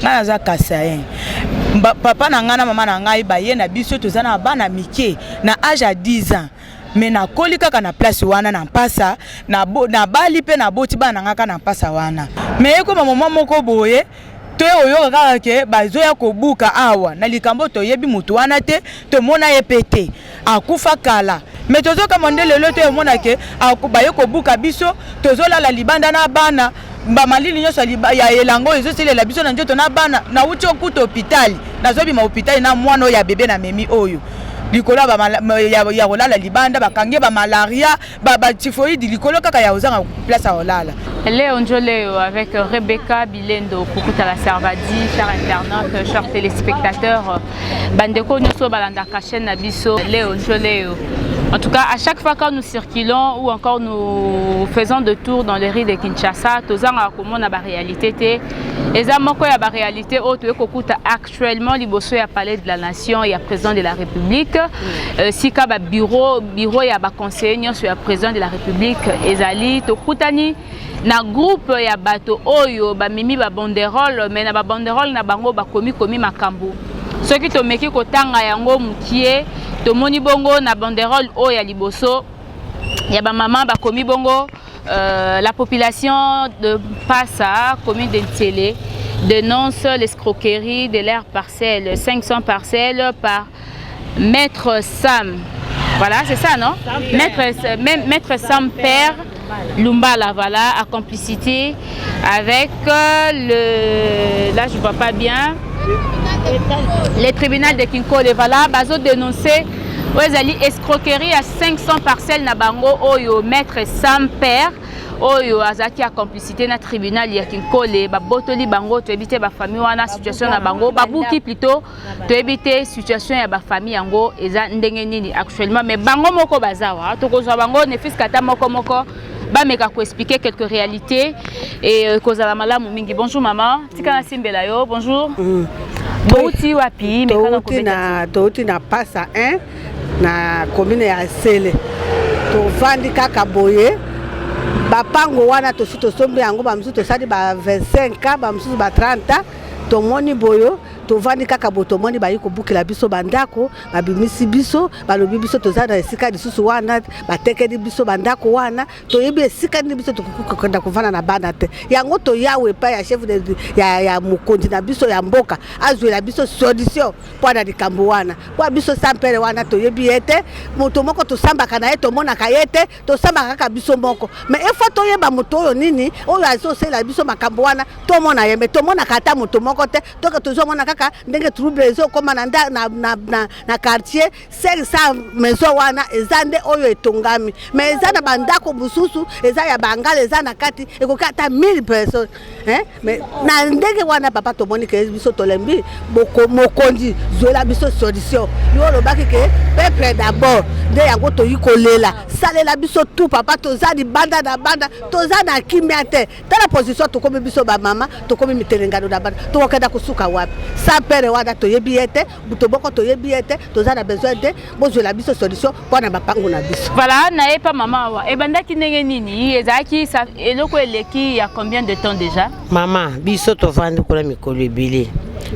ngana za kasayen papa na ngana mama na ngai ba ye na biso tozana bana mike na âge à 10 ans mais na kolika kana place wana na pasa na bali pe na boti bana ngaka na pasa wana mais ko mama moko boye to oyo kaka ke bazoya kobuka awa na likambo to yebi mutu wana te to mona yepete akufa kala mais tozo kamande lelo to mona ke akubaye kobuka biso tozo la libanda na bana ba malili nyoso ya elango ezo selela biso na njoto na bana na uti okuta hôpital nazobi ma hôpital na mwana oya bébé na memi oyo likolo ya olala libanda bakange ba malaria ba typhoïde likolo kaka ya ozanga place à olala. Léo Njoleo avec Rebecca Bilendo pour la Servadi, chers internautes, chers téléspectateurs, bandeko nyoso balanda chaîne nabiso Léo Njoleo. En tout cas, à chaque fois quand nous circulons ou encore nous faisons de tours dans les rues de Kinshasa, tozanga komona ba réalité té. Eza moko ya ba réalité o to kokuta actuellement liboso ya palais de la nation et ya président de la République. Sika ba bureau ya ba conseiller nyoso ya président de la République ezali to kutani na groupe ya bato oyo ba mimi ba banderole mais na ba banderole na bango ba komi makambu. Ce qui to meki kotanga yango mukie to moni bongo na banderole oyo ya liboso ya ba maman ba komi bongo la population de Passa, commune d'Intélé, dénonce l'escroquerie de leurs parcelles, 500 parcelles par Maître Sam. Voilà, c'est ça, non? Maître Sam Père Lumbala, voilà, à complicité avec là je vois pas bien, le tribunal de Kinkole, voilà, bazo dénoncé. Oezali escroquerie à 500 parcelles na bango oyo Maître Sam Père oyo azaki a complicité na tribunal ya Kinkole ba botoli bango to éviter ba famille wana situation na bango babuki plutôt to éviter situation ya ba famille yango eza ndenge nini actuellement mais bango moko bazawa to kozwa bango ne fiskata moko ba meka ko expliquer quelques réalités et kozala malamu mingi. Bonjour maman, tika na simbela yo, bonjour. Touti wapi mekana ko beta touti na Passa 1 na commune ya Sele to vandi kaka boye bapango wana to sito sombe yango ba msuto sadi ba 25 ba msuto ba 30 to moni boyo to vandi kaka boto moni ba yiko bukila biso bandako ba bimisi biso ba lobi biso to zana esika disusu wana ba tekedi biso bandako wana to yebi esika ndi biso to kokanda kuvana na bana te yango to yawe pa ya chef de ya mukonzi na biso ya mboka azwela biso solution pona likambo wana kwa biso sampere wana to yebi ete moto moko to samba kana eto mona kayete to samba kaka biso moko mais efo to yeba moto oyo nini oyo azosela biso makambo wana to mona yeme to mona kata moto moko te to ka tozo mona kaka ndenge trouble ezo koma na quartier 500 maison wana ezande oyo etongami mais ezana bandako bususu eza ya bangala eza na kati ekokata 1000 personnes mais na ndenge wana papa to moni ke biso tolembi mokonzi zola biso solution yo lobaki ke peuple d'abord nde yango to yikolela salela biso tout papa to zadi banda na banda to zana kimia te tala position to komi biso ba mama to komi mitelengano na banda to okenda kusuka wapi sa pere wana to yebi ete butoboko to yebi ete to zana besoin de bozola biso solution pona bapango na biso. Voilà, na epa mama wa ebanda kinenge nini ezaki sa eloko eleki ya combien de temps déjà? Mama biso to vandi kola mikolo ebele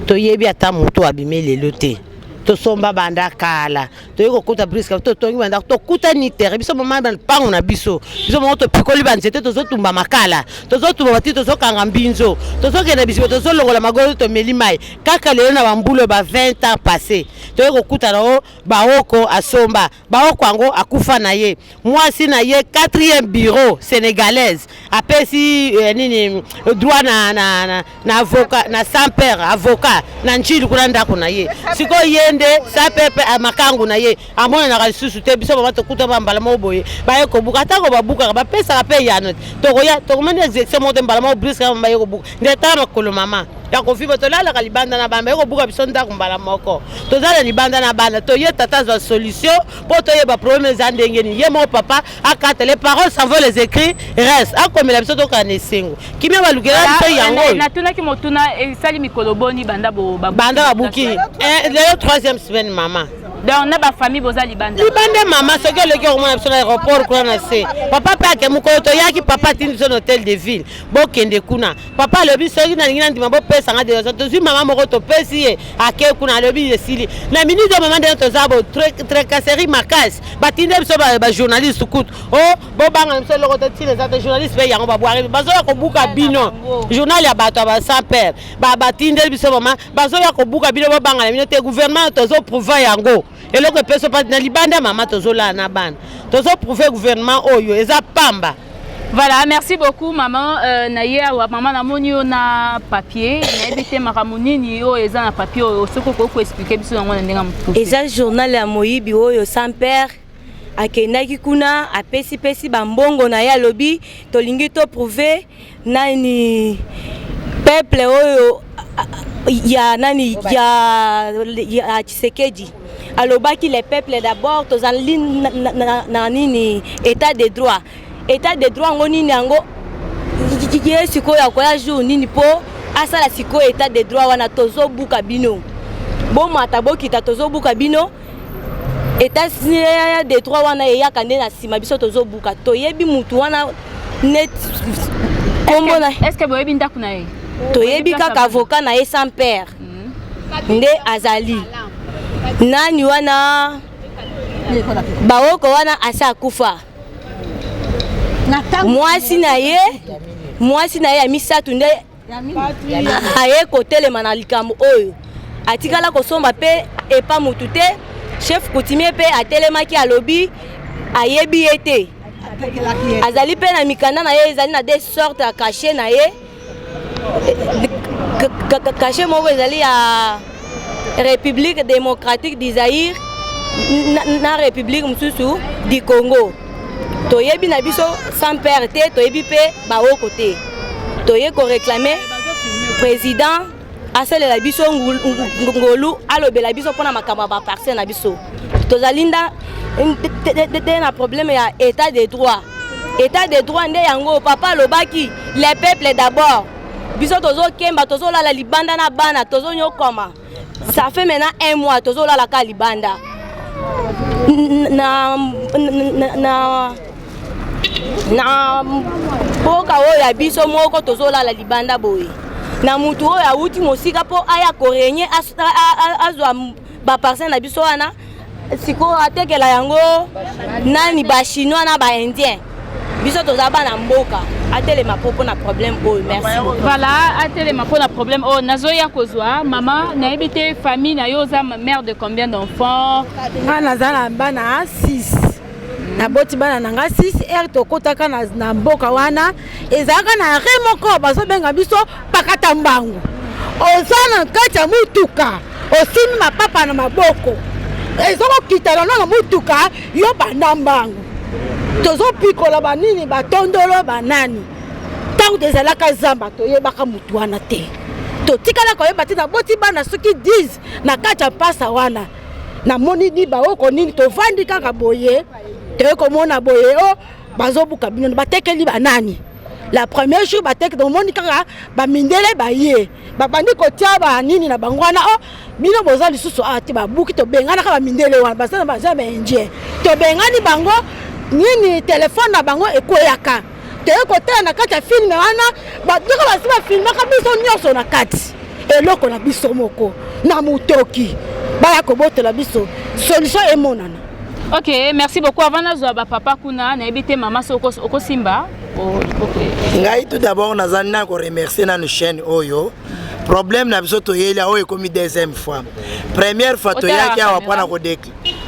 to yebi ata moto abimele lote to somba banda kala to yeko kuta briska to tongi banda to kuta ni terre biso mama ban pango na biso moto pikoli banzete to zotumba makala to zotumba bati to zokanga mbinzo to zokena biso to zolongola magolo to melimai kaka lelo na bambulo ba 20 ans passé to yeko kuta na baoko asomba baoko ango akufa na ye mwasi na ye 4e bureau sénégalaise apesi nini droit na avocat na sans père avocat na nchili kuna ndako na ye siko ye sa pepe amakangu na ye amona na kalisusu te biso ba tokuta bambala moboye ba yeko buka tango babuka ba pesa pe yana to koya to komande execution mo mbala mo briska ba yeko buka ndeta makolo mama ya konfirme to lala kalibanda na bamba yeko buka biso ndako mbala moko to zala libanda na banda to ye tata za solution po to ye ba problème za ndenge ni ye mo papa akata les paroles s'envolent les écrits reste akomela biso to kana esengo kimia balukela biso yango na tuna ki motuna esali mikolo boni banda bo banda babuki le 3e semaine maman Donc on a ba famille boza libanda. Libanda maman ce que le gars au moins sur l'aéroport quoi na se. Papa pa ke muko to yaki papa tindi son hôtel de ville. Bo kende kuna. Papa le bi soki na ngina ndima bo pesa nga de to zu maman moko to pesi e ake kuna le bi esili. Na minute de maman de to zabo très casserie makas. Ba tinde biso ba journaliste coûte. Oh bo banga biso le ko tinde za journaliste pe yango ba boire. Bazo ya ko buka bino. Journal ya bato ba sans père. Ba tinde biso maman bazo ya ko buka bino bo banga na minute gouvernement to zo prouver yango. Et le que personne pas dans libanda maman tozola na ban tozo prouver gouvernement oyo eza pamba. Voilà, merci beaucoup maman. Naïa wa maman na moni na papier na ebité makamunini yo eza na papier o soko ko expliquer biso ngo ndenga mutu. Eza journal ya moyibi oyo sans père akendaki kuna apesi ba mbongo na ya lobi tolingi to prouver nani peuple oyo ya nani ya Tshisekedi. Alobaki les peuples d'abord tozali na nini état de droit ngo nini yango siko ya koya jour nini po asala siko état de droit wana tozo buka bino bo mata bokita tozo buka bino état de droit wana ya kande na sima biso tozo buka toyebi mutu wana net kombona. Est-ce que boyebi ndaku na ye toyebi kaka avocat na ye sans père nde azali nani wana baoko wana asa kufa mwasi na ye ya misatu nde aye kotelema na likambo oyo atikala kosomba pe epa mutu te chef coutumier pe atelemaki alobi ayebi ye te azali pe na mikanda na ye ezali na des sortes ya cachet na ye cachet moko ezali ya République démocratique du Zaïre na République mususu du Congo. Toyebi na biso sans père te toyebi pe baoko te. Toye ko réclamer président asele la biso ngolu alobe la biso pona makamba ba parcelle na biso. Tozalinda na problème ya état de droit. État de droit nde yango papa lobaki les peuples d'abord. Biso tozo kemba tozo la libanda na bana tozo nyokoma. Ça fait maintenant 1 mois tozo la kalibanda na boka oya biso moko tozo la libanda boye na mutu oya uti mosika po aya korenye azwa ba parcelle na biso wana siko atekela yango nani ba chinois na ba indien biso toza bana mboka atele mapopo na problème oyo. Merci. Voilà, atele mapopo na problème oyo nazoya kozwa mama na ebité famille na yo za mère de combien d'enfants? Ana zana bana 6 na boti bana nanga 6 to kotaka na mboka wana ezaka na remoko bazo benga biso pakata mbangu ozana kacha mutuka osimi mapapa na maboko ezoko kitala na mutuka yo banda mbangu tozo pikola banini batondolo banani tangu tezalaka zamba toyebaka mutu wana te totikala koyeba te na boti bana soki 10 na kacha pasa wana na moni ni baoko nini tovandi kaka boye toyeko mona boye o bazobuka bino batekeli banani la première jour bateke do moni kaka bamindele baye babandi kotia banini na bangwana o bino boza lisusu ati babuki to bengana kaka bamindele wana basana baza benje to bengani bango nini telefone na bango ekoyaka toyeko tela na kati ya filme wana badoko basiba filmaka biso nyonso na kati eloko na biso moko na mutoki baya kobotela biso solution emonana. Ok, merci beaucoup. Avant de papa kuna na ebité maman soko simba. Ngai tout d'abord nazana ko remercier na chaîne oyo. Problème na biso to yela oyo komi deuxième fois. Première fois to yaki apana ko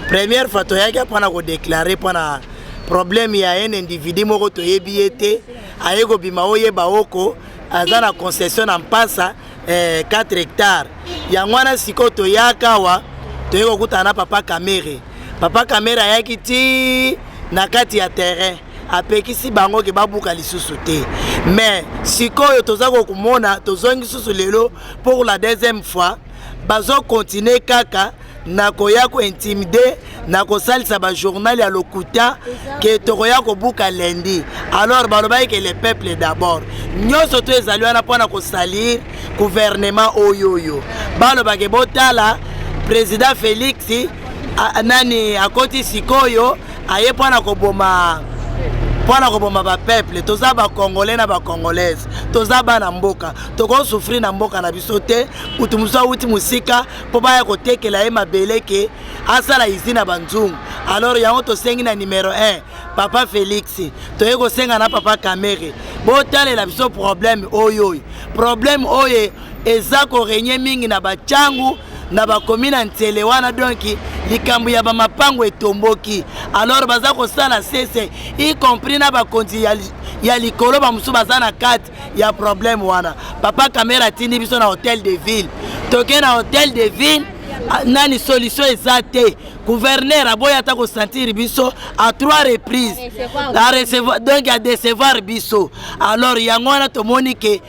Première fois to yaki apana ko déclarer pana problème ya un individu moko to yebiete ayeko bima oye baoko azana concession en passa 4 hectares. Ya mwana siko to yakawa to yeko kutana papa Kamere. Papa Kamera yaki ti na kati ya terrain apekisi bango ke babuka lisusu te mais sikoyo tozako kumona tozongi susu lelo pour la deuxième fois bazo continuer kaka na koya ko intimider na ko salisa ba journal ya lokuta ke tokoya ko buka lundi alors balobai que le peuple d'abord nyoso to ezali wana pona ko salir gouvernement oyoyo baloba ke botala président Félix nani akoti sikoyo aye pona koboma ba peuple toza ba congolais na ba congolaise toza bana mboka toko souffrir na mboka na biso te kutu musa uti musika po baya kotekela ye mabele ke asala izina banzungu. Alors yango to sengi na numéro 1 papa Félix toye ko senga na papa Kamere botale la biso problème oyo eza ko renye mingi na bachangu na bakomina ntele wana donki likambu ya bamapango etomboki. Alors baza kosala sese y compris na bakonzi ya likolo bamusu baza na kati ya problème wana. Papa Kamera tindi biso na hôtel de ville toke na hôtel de ville nani solution ezate gouverneur aboya ta ko sentir biso à 3 reprises la recevoir donc à décevoir biso. Alors yango wana to monike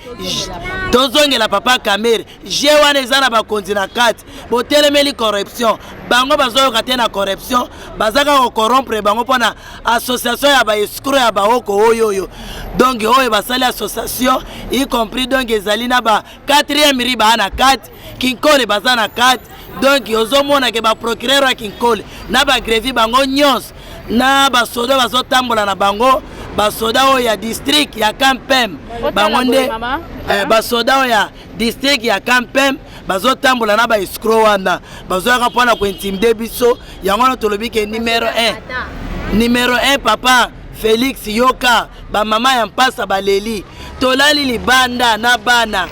tozonge la papa Kamere je wana ezana ba kontina 4 botelemeli corruption bango bazoyo katena corruption bazaka ko corrompre bango pona association ya ba escroc ya ba oko oyo donc oyo basali association y compris donc ezali na ba 4e riba na 4 kinkole bazana 4 donc ozomona ke ba procureur wa kinkole na ba grevi bango nyos na ba soda bazotambola na bango ba soda o ya district ya Kampem bango nde ba soda o ya district ya Kampem bazotambola na ba escroc wana bazoyaka pona ko intimider biso yango na tolobi ke numéro 1 papa Félix yoka ba mama ya mpasa baleli tolali libanda na bana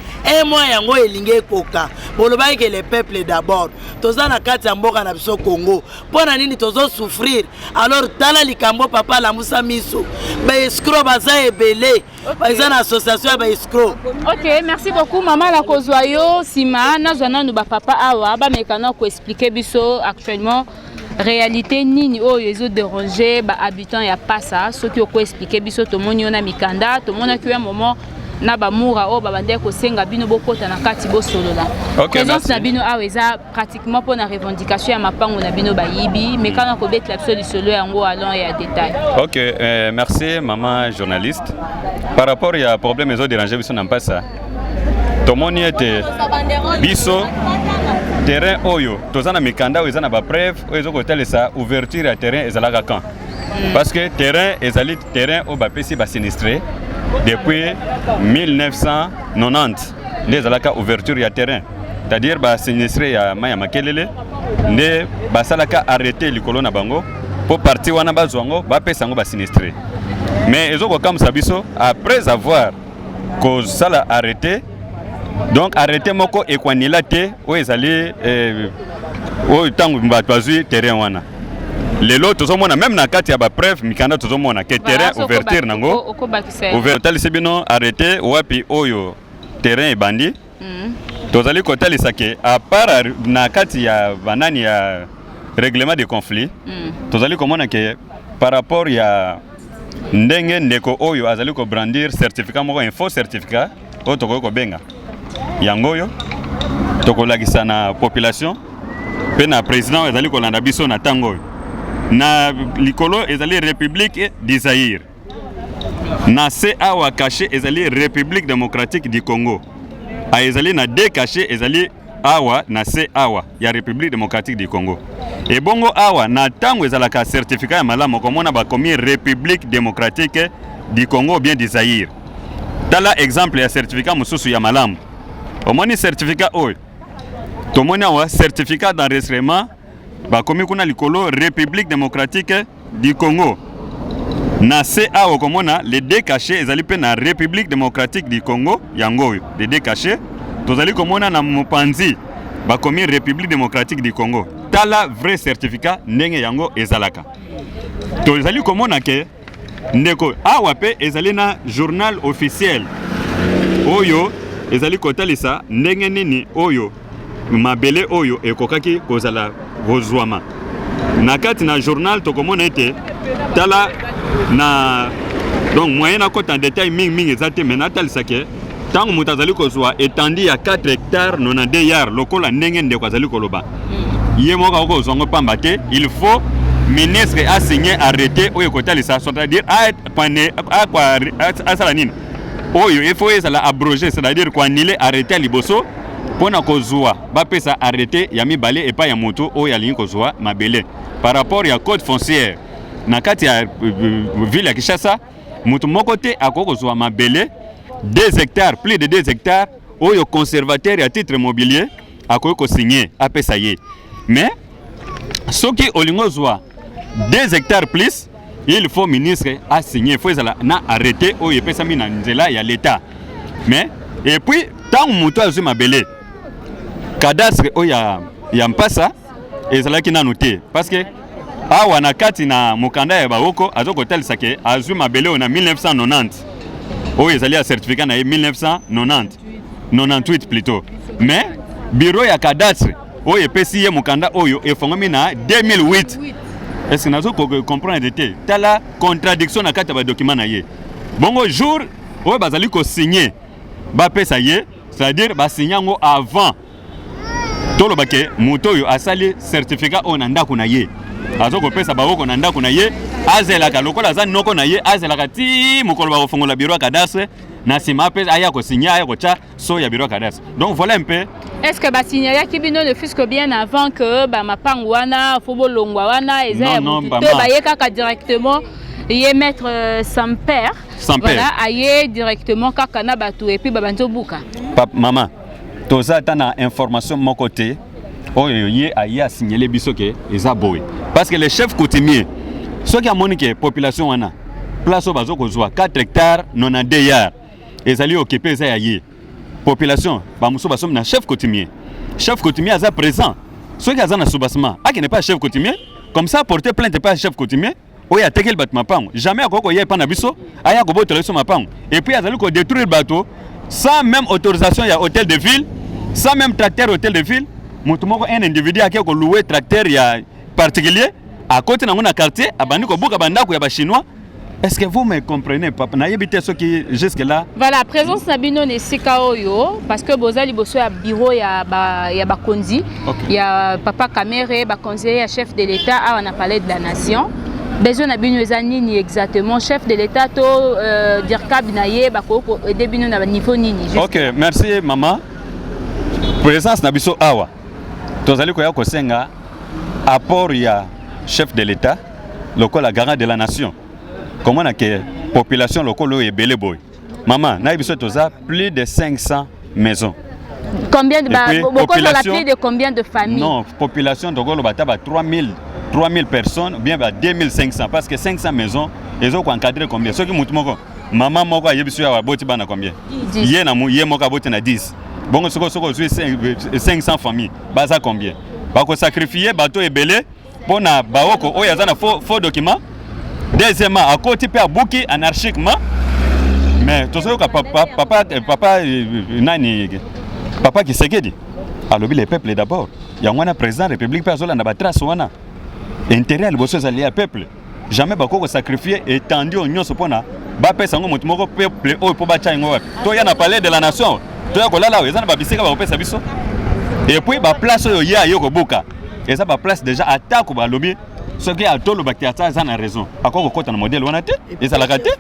moi yango elinge koka boloba ke le peuple d'abord toza na kati ya mboka na biso Congo pona nini tozo souffrir. Alors tala likambo papa la musa miso ba escroc baza ebele baza na association ba escroc. OK, merci beaucoup maman la kozwayo sima nazwana no ba papa awa ba mekana ko expliquer biso actuellement réalité nini oyo ezo déranger ba habitants ya Passa soki ko expliquer biso to moni ona mikanda to mona ki un moment na bamura o babande ko senga bino bokota na kati bo solola. Présence na bino aweza pratiquement pour na revendication ya mapango na bino bayibi mais quand on ko bet la solo yango allons et à détail. OK, merci maman journaliste. Par rapport ya problème ezo déranger biso na Passa. To moni ete biso terrain oyo tozana mikanda oyo ezana ba preuve oyo ezo kotelesa ouverture ya terrain ezalaka quand parce que terrain ezali terrain o ba pesi ba sinistré depuis 1990 les alaka ouverture ya terrain c'est-à-dire ba sinistré ya maya makelele nde basalaka arrêter likolo na bango pour partir wana bazwango ba pesa ngo ba sinistré mais ezoko comme ça biso après avoir ko sala arrêter donc arrêter moko ekwanila te o ezali o tangu mbatwazui terrain wana lelo tozomona même na kati ya ba preuve mikanda tozomona ke terrain ouverture nango ouverture sebino arrêter wapi oyo terrain ebandi tozali kotalisa ke à part na kati ya banani ya règlement de conflit tozali komona ke par rapport ya ndenge ndeko oyo azali ko brandir certificat moko un faux certificat o toko ko benga yango yo tokolakisa na population pe na président ezali kolanda biso na tango na likolo ezali République du Zaïre na CA caché ezali République démocratique du Congo a ezali na D caché ezali awa na CA ya République démocratique du Congo et bongo awa na tango ezalaka certificat ya malamu komona ba komi République démocratique du Congo bien du Zaïre. Tala exemple ya certificat mususu ya malamu omoni certificat oyo tomoni awa certificat d'enregistrement bakomi kuna likolo République démocratique du Congo na CA okomona les deux cachets ezali pe na République démocratique du Congo yango les deux cachets tozali komona na mopanzi bakomi République démocratique du Congo tala vrai certificat ndenge yango ezalaka tozali komona ke ndeko awa pe ezali na journal officiel oyo ezali kotalisa ndenge nini oyo mabele oyo ekokaki kozala bozwama na kati na journal tokomona ete tala na donc moyen na kota en détail mingi ezate mais natalisa ke tango moto azali kozwa étendue ya 4 hectares 92 yards lokola ndenge ndeko azali koloba ye moko akozwango pamba te il faut ministre a signé arrêté oyo kotalisa c'est-à-dire asala nini oyo il faut ezala abrogé c'est-à-dire ko annuler arrêté liboso pona kozwa bapesa arrêté ya mibale epa ya moto oyo alingi kozwa mabele par rapport ya code foncière na kati ya ville ya Kinshasa moto moko te akoki kozwa mabele 2 hectares plus de 2 hectares oyo conservateur ya titre immobilier akoki kosigner apesa ye mais soki olingi ozwa 2 hectares plus il faut ministre a signé faut ezala na arrêté oyo epesami na nzela ya l'état mais et puis tant moto azwi mabele cadastre oyo ya mpasa ezalaki nanu te parce que awa na kati na mokanda ya baoko azokotalisa ke azwi mabele oyo na 1990 oyo ezali ya certificat na ye 1990 98 plutôt mais bureau ya cadastre oyo epesi ye mokanda oyo efongami na 2008 est-ce que nazo comprendre te tala contradiction na kati ya badocument na ye bongo jour oyo bazali kosigner bapesa ye c'est-à-dire basigner yango avant toloba ke moto oyo asali certificat oyo na ndako na ye azokopesa baoko na ndako na ye azelaka lokola aza noko na ye azelaka ti mokolo bakofongola bureau ya cadastre na nsima apesa aya kosigner aya kotya so ya bureau ya cadastre donc voilà un peu. Est-ce que basignalaki bino ne fût-ce que bien avant que mapango wana fo bolongwa wana eza ya motu te baye kaka directement ye maître sans père voilà aye directement kaka na bato et puis babanzo buka maman toza ta na information moko te oyo ye aye a signaler biso ke eza boy parce que le chef coutumier soki amoni ke population wana place oyo bazokozwa 4 hectares 92 yards ezali occupé eza ya ye population bamuso basomi na chef coutumier aza présent soki aza na soubassement akende pas chef coutumier comme ça porter plainte pas chef coutumier oyo atekeli bato mapango jamais akoki koya epa na biso aya kobotola biso mapango et puis azali kodétruire bato sans même autorisation ya hôtel de ville sans même tracteur hôtel de ville moto moko un individu ake kolouer tracteur ya particulier akoti nango na quartier abandi kobuka bandako ya bachinois. Est-ce que vous me comprenez, papa? Naïbité ce qui jusque là. Voilà, présence Nabino ne sika oyo parce que bozali boso ya bureau ya bakonzi, ya papa Kamere, ba conseiller ya chef de l'État a on a parlé de la nation. Besoin Nabino ezanini exactement chef de l'État to dire kabinaye bakoko debino na niveau nini. OK, merci maman. Présence Nabiso awa. Tozali ko ya kosenga apport ya chef de l'État, lokola garant de la nation. Comment on a que population locale est belle boy. Maman, na biso toza plus de 500 maisons. Combien de plus de combien de familles? Non, population de Golo bataba 3000 personnes, bien 2500 parce que 500 maisons, ils ont encadré combien? Ceux qui moko maman moko yebiso ya boti bana combien? Yé na yé moko boti na 10. Bon soko 500 familles, baza combien? Ba ko sacrifier bateau ebelé pour na baoko oyo za na faux document. Deuxièmement, à côté de Bouki anarchiquement, mais tout ça, papa qui s'est dit, alors le peuple d'abord. Il y a un président de la République, personne n'a pas trace ouana. Intérêt à l'obosser allié à peuple. Jamais beaucoup sacrifié et tendu au nion sopona. Bapé sango motumoko peuple au pour bâtir une toi y a parlé de la nation. Toi y a là, ils ont pas bissé va sa biso. Et puis ba place au ya yoko buka. Et ça ba place déjà attaque au lobby. Ce qui a tout le bactérie, ça a raison. À quoi vous le modèle, on a été et ça l'a raté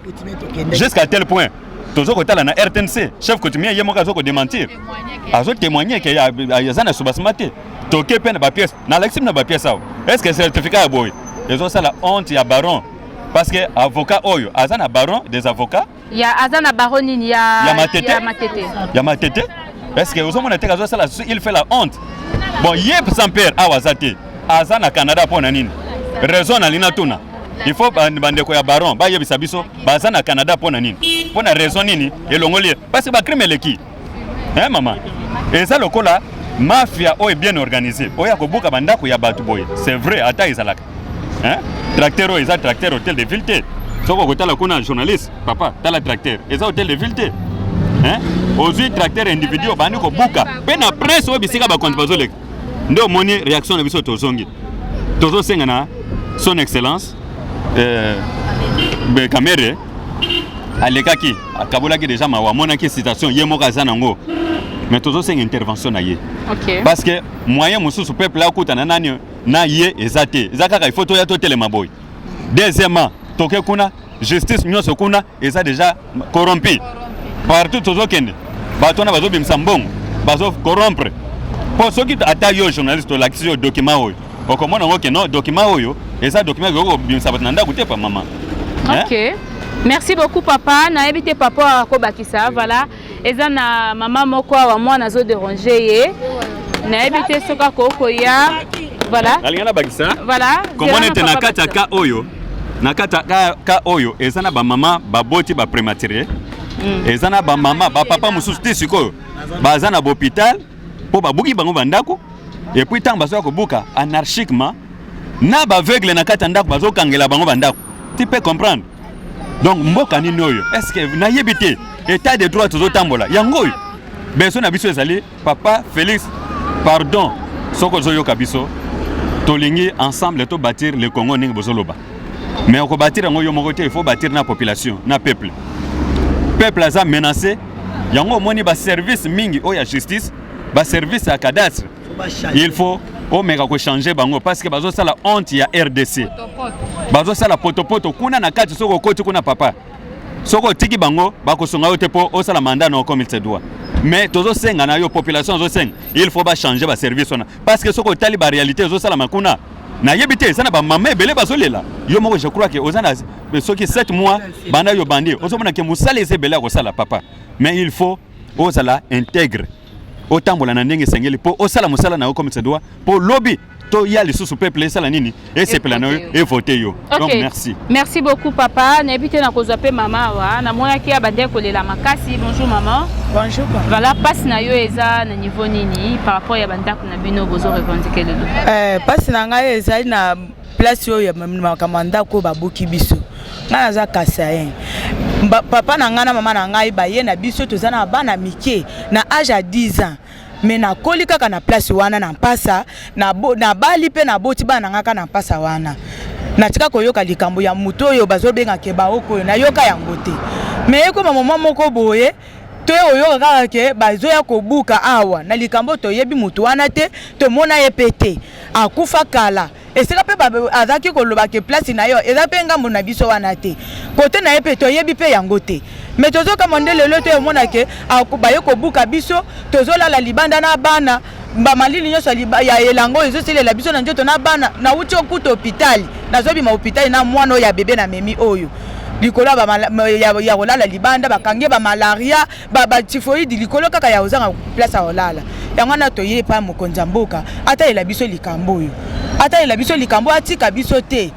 jusqu'à tel point. Toujours que la RTNC, chef coutumier, il y a mon cas de démentir. À témoigner qu'il y a un sous-basmaté. Toké peine de pièce. Dans l'extrême de pièce, est-ce que c'est certificat à boy? Ils ont ça la honte, il y a baron. Parce que avocat, oyo, Azana baron, des avocats. Il y a Azana baron, il y a Matete. Il y a Matete. Est-ce que vous avez il fait la honte? Bon, yep sans père, Awazate. Azana Canada pour Nanine. Raison na lina tuna. Il faut bandeko ya baron ba yebisa biso baza na Canada pona nini. Pona raison nini elongoli parce que ba crime leki. Hein maman. Et ça lokola mafia o est bien organisée. O ya kobuka bandako ya batu boy. C'est vrai ata izalaka. Hein? Tracteur o eza tracteur hôtel de ville te. Soko kotala kuna journaliste papa tala tracteur. Eza hôtel de ville te. Hein? Ozi tracteur individu bandi kobuka. Pena presse o bisika ba compte bazolek. Ndo moni réaction na biso tozongi. Tozo sengana son excellence Kamere alekaki akabolaki déjà mawa monaki citation ye moko azanango mais tozo senga intervention na ye. OK. Parce que moyen mususu peuple la kutana nani na ye ezate ezaka il faut to ya to telema boy. Deuxièmement toke kuna justice nyoso kuna eza déjà corrompu partout tozo kende bato na bazo bimsa mbongo bazo corrompre pour ceux qui attaquent les journalistes l'accès au document oyo okomona ngo que non document oyo et ça document ko bimisa batanda kuté pa maman. OK. Merci beaucoup papa. Na ebité papa ko bakisa voilà. Eza na maman moko wa mwana zo déranger ye. Na ebité soka ko ya voilà. Alingana bakisa. Voilà. Comment était na kata ka oyo? Na kata ka oyo eza na ba maman ba boti ba prématuré. Eza na ba maman ba papa mususu te sikoyo. Baza na hôpital po ba buki bango bandako et puis tant bazo ko buka anarchiquement na ba aveugle na kata ndako bazo kangela bango bandako. Tu peux comprendre? Donc mboka nini oyo est-ce que na yebité état de droit toujours tambola yango beso na biso ezali papa Félix pardon soko zo yoka biso tolingi ensemble to bâtir le Congo ningi bozoloba mais on ko bâtir ngo yo moko te il faut bâtir na population na peuple a menacé yango moni ba service mingi o ya justice ba service à cadastre il faut o meka ko changer bango parce que bazo sala honte ya RDC bazo sala potopoto kuna na kati soko koti kuna papa soko tiki bango bako songa yo te po o sala mandat no comme il se doit mais tozo senga na yo population zo senga il faut ba changer ba service ona parce que soko tali ba réalité zo sala makuna na yebite sana ba maman belé bazolela yo moko je crois que ozana soki 7 mois banda yo bandi ozomona ke musala ese belé ko sala papa mais il faut ozala intègre otambola na ndenge sengeli po osala musala na yo comme il se doit pour lobby to ya lisusu peuple sala nini et c'est plan et voter yo. Donc merci. Merci beaucoup papa. Na ebité na kozwa pe mama wa na moya ki abande kolela makasi. Bonjour maman. Bonjour papa. Voilà passe na yo eza na niveau nini par rapport ya bandako na bino bozo revendiquer le passe na ngai eza na place yo ya makamanda ko babuki biso. Nga za kasayen. Papa na nga na mama na ngai ba ye na biso tozana bana mike na âge à 10 ans. Mais na koli kaka na place wana na mpasa na bali pe na boti bana ngaka na mpasa wana na tika koyoka likambo ya muto oyo bazobenga ke baoko na yoka yango te mais eko mama moko boye to oyo kaka ke bazoya kobuka awa na likambo to yebi muto wana te to mona epete akufa kala esika pe azaki koloba ke place na yo eza pe ngambo na biso wana te kote na epete yebi pe yango te mais tozo kamande lelo te mona ke baye kobuka biso tozola la libanda na bana ba malili nyoso ya elango ezo sele la biso na njoto na bana na uti okuta hôpital nazobi ma hôpital na mwana ya bébé na memi oyo likolo ya olala libanda bakange ba malaria ba typhoïde likolo kaka ya ozanga place olala yango na toye pa mokonzi mboka ata ela biso likambo oyo ata ela biso likambo atika biso te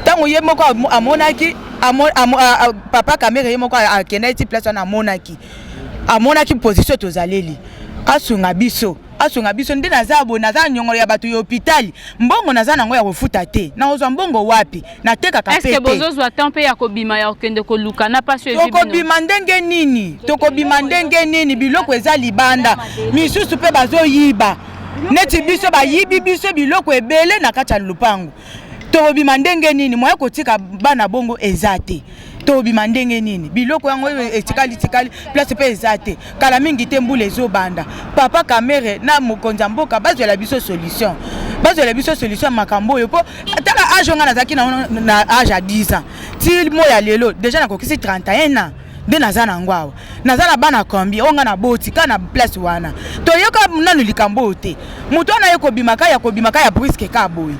tango ye moko amonaki papa kamera ye moko akenda ti place na amonaki position tozaleli asunga biso nde naza nyongolo ya bato ya hôpital mbongo naza nango ya kofuta te na ozwa mbongo wapi na teka ka pete est-ce que bozozwa tempe ya kobima ya okende koluka na pasio ezibino tokobima ndenge nini biloko eza libanda misusu pe bazoyiba neti biso bayibi biso biloko ebele na kati ya lupango tokobima ndenge nini moya kotika bana bongo eza te tobima ndenge nini biloko yango etikali place pe eza te kala mingi te mbula ezobanda papa kamere na mokonzi mboka bazwela biso solution makambo oyo po tala age nga nazaki na age à 10 ans ti moya lelo déjà nakokisi 31 ans nde naza nango awa naza na bana kombi onga na boti ka na place wana toyoka nanu likambo te moto wana ye kobimaka ya briske ka boye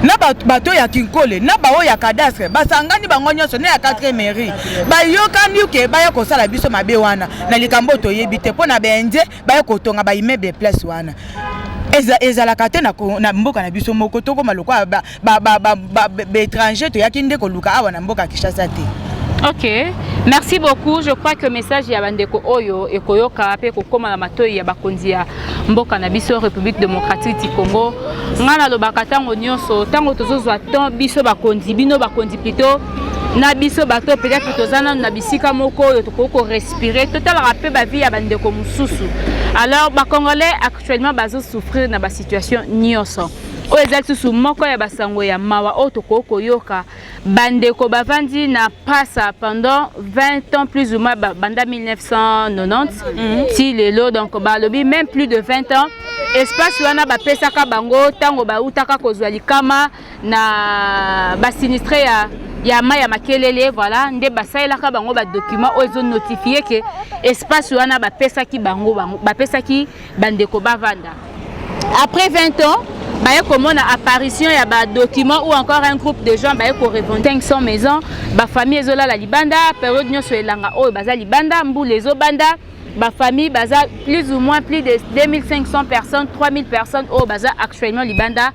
na bato ya kinkole na bao ya cadastre basangani bango nyonso ne ya 4 mairie bayokani ke baya kosala biso mabe wana na likambo toyebi te mpo na benje baya kotonga ba immeuble place wana ezalaka te na mboka na biso moko tokoma lokwa étranger toyaki nde koluka awa na mboka Kinshasa te. Ok, merci beaucoup. Je crois que le message ya bandeko oyo et koyoka pe kokoma na matoi ya bakonzi ya mboka na biso République démocratique du Congo. Ngana lo bakatango nyonso tango tozozwa temps biso bakonzi bino bakonzi plutôt na biso bato peut-être tozana na bisika moko oyo tokoko respirer total rappel ba vie ya bandeko mususu. Alors ba Congolais actuellement bazo souffrir na ba situation nyonso. O ezali sous moko ya basango ya mawa o tokoko yoka bandeko bavandi na passa pendant 20 ans plus ou moins banda 1990 si lelo donc balobi même plus de 20 ans espace wana bapesaka bango tango bautaka kozwa likama na ba sinistré ya ma ya makelele voilà nde basalelaka bango ba document oyo ezo notifier que espace wana bapesaki bango bapesaki bandeko bavanda. Après 20 ans baye komona apparition ya ba document ou encore un groupe de gens baye ko revendre 500 maisons ba famille ezola la libanda période nyonso elanga oyo baza libanda mbula ezobanda ba famille baza plus ou moins plus de 2500 personnes 3000 personnes oyo baza actuellement libanda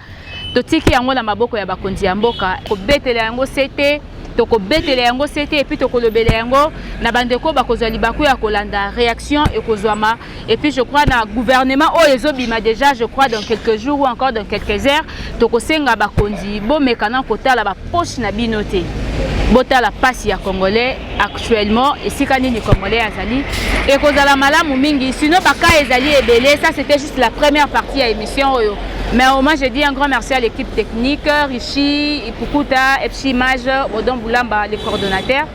totiki yango na maboko ya bakonzi ya mboka ko betela yango CT toko betela yango CT et puis toko lobela yango na bandeko bakozwa libaku ya kolanda réaction et kozwama et puis je crois na gouvernement oyo ezobima déjà je crois dans quelques jours ou encore dans quelques heures toko senga bakonzi bo mekana kotala ba poche na binote bota la passe ya congolais actuellement et si kanini congolais azali et kozala malamu mingi sinon baka ezali ebele. Ça c'était juste la première partie à émission oyo. Mais au moins je dis un grand merci à l'équipe technique Richi Ipukuta Epsi Mage Odon Boulamba les coordonnateurs.